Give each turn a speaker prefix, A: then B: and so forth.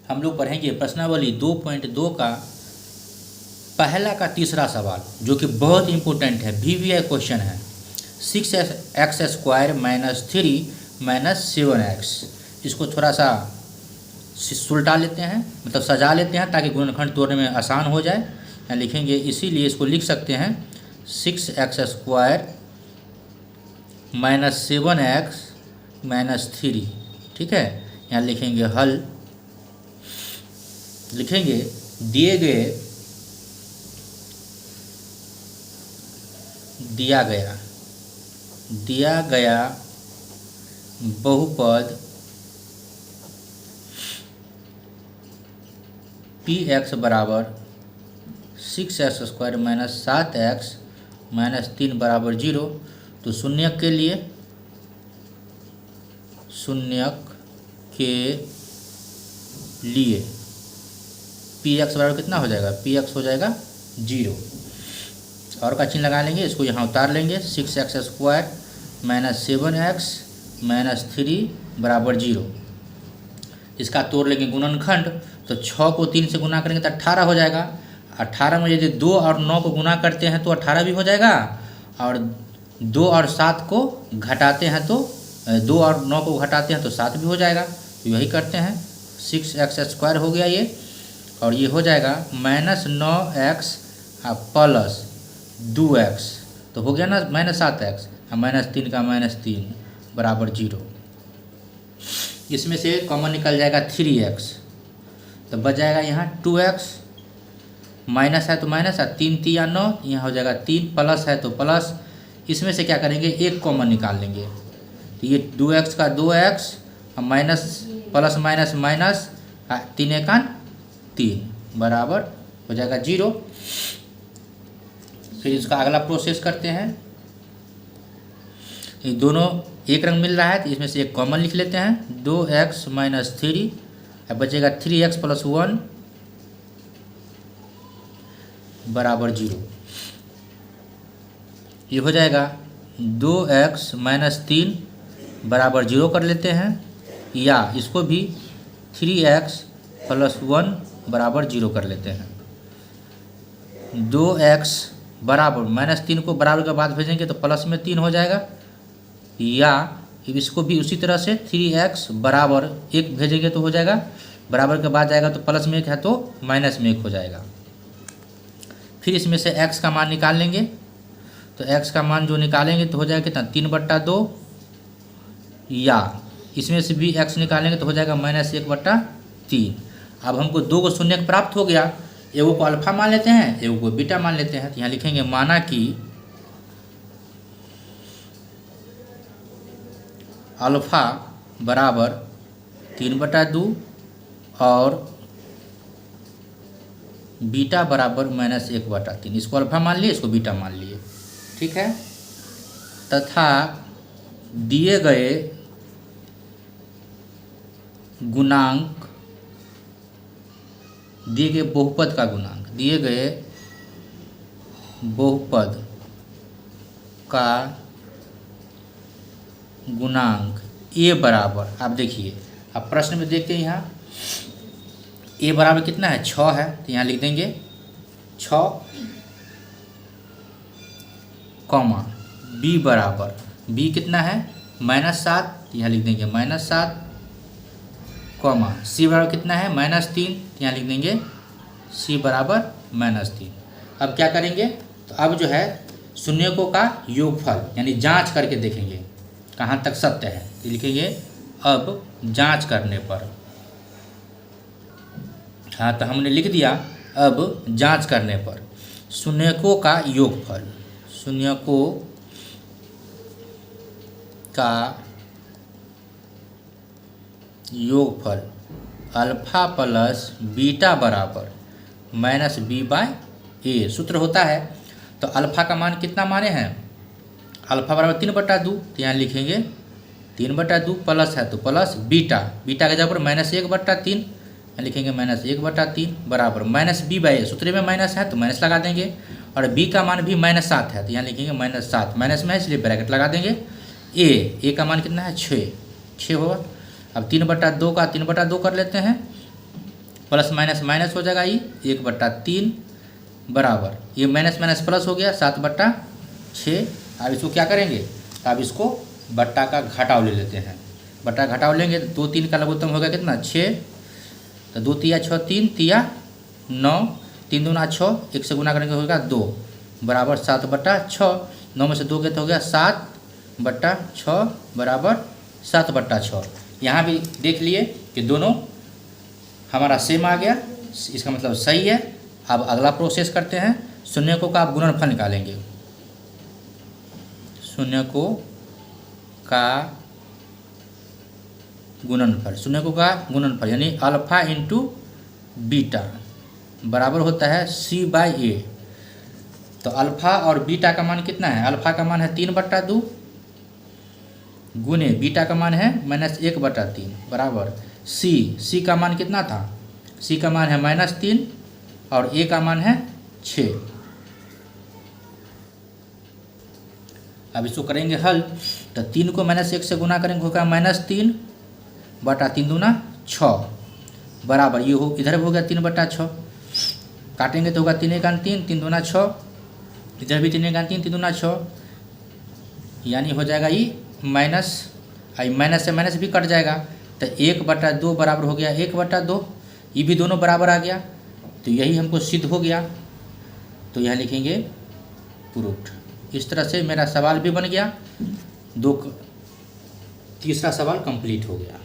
A: हम लोग पढ़ेंगे प्रश्नावली 2.2 का पहला का तीसरा सवाल, जो कि बहुत इंपॉर्टेंट है, VVI क्वेश्चन है। 6x² - 3 - 7x। इसको थोड़ा सा सुलटा लेते हैं, मतलब सजा लेते हैं, ताकि गुणनखंड तोड़ने में आसान हो जाए। यहाँ लिखेंगे, इसीलिए इसको लिख सकते हैं 6x² - 7x - 3। ठीक है, यहाँ लिखेंगे हल। लिखेंगे दिया गया बहुपद px बराबर 6x² - 7x - 3 बराबर 0। तो शून्यक के लिए px बराबर कितना हो जाएगा, px हो जाएगा 0। और का चिन्ह लगा लेंगे, इसको यहाँ उतार लेंगे। 6x² - 7x - 3 बराबर 0। इसका तोड़ लेंगे गुणनखंड, तो 6 को 3 से गुना करेंगे तो 18 हो जाएगा। 18 में यदि 2 और 9 को गुना करते हैं तो 18 भी हो जाएगा, और 2 और 7 को घटाते हैं तो 2 और 9 को घटाते हैं तो 7 भी हो जाएगा। तो यही करते हैं, 6x² हो गया ये, और ये हो जाएगा -9x प्लस 2x, तो हो गया ना -7x, -3 का -3 बराबर 0। इसमें से कॉमन निकल जाएगा 3x, तो बच जाएगा यहाँ 2x, माइनस है तो माइनस, 3 3 या 9, यहाँ हो जाएगा 3, प्लस है तो प्लस। इसमें से क्या करेंगे, एक कॉमन निकाल लेंगे, तो ये 2x का 2x, minus plus minus minus, 3 एकान 3 बराबर हो जाएगा 0। फिर इसका अगला प्रोसेस करते हैं। ये दोनों एक रंग मिल रहा है, तो इसमें से एक कॉमन लिख लेते हैं, 2x - 3, अब बचेगा 3x + 1 बराबर 0। ये हो जाएगा 2x - 3 बराबर 0 कर लेते हैं, या इसको भी 3x + 1 बराबर 0 कर लेते हैं। 2x बराबर -3 को बराबर के बाद भेजेंगे तो प्लस में 3 हो जाएगा, या इसको भी उसी तरह से 3x बराबर 1 भेजेंगे तो हो जाएगा, बराबर के बाद जाएगा तो प्लस में 1 है तो माइनस में 1 हो जाएगा। फिर इसमें से x का मान निकाल लेंगे, तो x का मान जो निकालेंगे तो हो जाएगा कितना, 3/2, या इसमें से भी x निकालेंगे तो हो जाएगा -1/3। अब हमको 2 को शून्य प्राप्त हो गया, एगो को अल्फा मान लेते हैं, एगो को बीटा मान लेते हैं। तो यहाँ लिखेंगे, माना कि अल्फा बराबर 3/2 और बीटा बराबर -1/3। इसको अल्फा मान लिए, इसको बीटा मान लिए, ठीक है। तथा दिए गए गुणांक, दिए गए बहुपद का गुणांक, दिए गए बहुपद का गुणांक a बराबर, आप देखिए, अब प्रश्न में देखते हैं यहाँ a बराबर कितना है, 6 है, तो यहाँ लिख देंगे 6, कॉमा b बराबर, b कितना है -7, यहाँ लिख देंगे -7, कॉमा c बराबर कितना है -3, यहाँ लिख देंगे c बराबर -3। अब क्या करेंगे, तो अब जो है शून्यकों का योगफल यानी जांच करके देखेंगे कहाँ तक सत्य है। तो लिखेंगे, अब जांच करने पर, हाँ तो हमने लिख दिया, अब जांच करने पर शून्यकों का योगफल, शून्यकों का योगफल अल्फा प्लस बीटा बराबर -b/a सूत्र होता है। तो अल्फा का मान कितना माने हैं, अल्फा बराबर 3/2, तो यहाँ लिखेंगे 3/2, प्लस है तो प्लस, बीटा, बीटा के जगह पर -1/3, लिखेंगे -1/3 बराबर -b/a, सूत्र में माइनस है तो माइनस लगा देंगे, और b का मान भी -7 है, तो यहाँ लिखेंगे -7, माइनस में है इसलिए ब्रैकेट लगा देंगे। a का मान कितना है 6 होगा। अब 3/2 का 3/2 कर लेते हैं, प्लस माइनस माइनस हो जाएगा, ये 1/3 बराबर ये माइनस माइनस प्लस हो गया 7/6। अब इसको क्या करेंगे, अब इसको बट्टा का घटाव ले लेते हैं। बट्टा घटाव लेंगे तो 2 3 का लघुत्तम होगा कितना 6, तो 2 तिया 6 3 तिया 9, 3 दूना 6, 1 से गुना करेंगे होगा 2 बराबर 7/6। 9 में से 2 गए तो हो गया 7/6 बराबर 7/6। यहाँ भी देख लिए कि दोनों हमारा सेम आ गया, इसका मतलब सही है। अब अगला प्रोसेस करते हैं, शून्यकों का आप गुणनफल निकालेंगे। शून्यकों का गुणनफल, शून्यकों का गुणनफल यानी अल्फा इंटू बीटा बराबर होता है C/A। तो अल्फा और बीटा का मान कितना है, अल्फा का मान है 3/2 गुने बीटा का मान है -1/3 बराबर C का मान कितना था, C का मान है -3 और A का मान है 6। अब इसको करेंगे हल, तो 3 को -1 से गुना करेंगे होगा -3/3 दूना 6 बराबर ये हो इधर हो गया 3/6, काटेंगे तो होगा 3 × 3 3 दूना 6, इधर भी 3 × 3 3 दूना 6, यानी हो जाएगा ये माइनस से माइनस भी कट जाएगा, तो 1/2 बराबर हो गया 1/2, ये भी दोनों बराबर आ गया, तो यही हमको सिद्ध हो गया। तो यहाँ लिखेंगे प्रूव्ड। इस तरह से मेरा सवाल भी बन गया, तीसरा सवाल कंप्लीट हो गया।